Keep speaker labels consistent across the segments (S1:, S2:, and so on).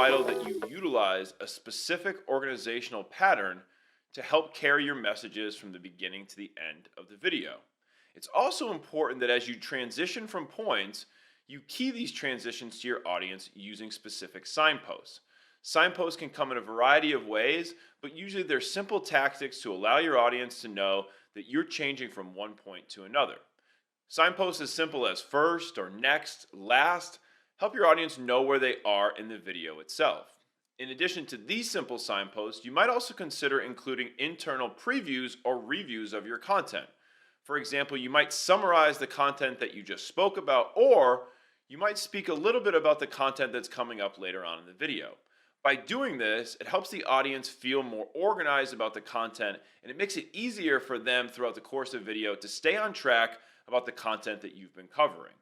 S1: vital that you utilize a specific organizational pattern to help carry your messages from the beginning to the end of the video. It's also important that as you transition from points, you key these transitions to your audience using specific signposts. Signposts can come in a variety of ways, but usually they're simple tactics to allow your audience to know that you're changing from one point to another. Signposts as simple as first or next, last, help your audience know where they are in the video itself. In addition to these simple signposts, you might also consider including internal previews or reviews of your content. For example, you might summarize the content that you just spoke about, or you might speak a little bit about the content that's coming up later on in the video. By doing this, it helps the audience feel more organized about the content, and it makes it easier for them throughout the course of the video to stay on track about the content that you've been covering.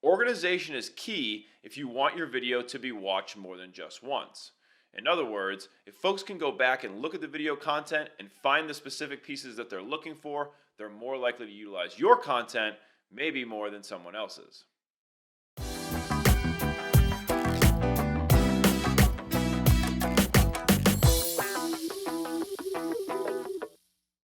S1: Organization is key if you want your video to be watched more than just once. In other words, if folks can go back and look at the video content and find the specific pieces that they're looking for, they're more likely to utilize your content, maybe more than someone else's.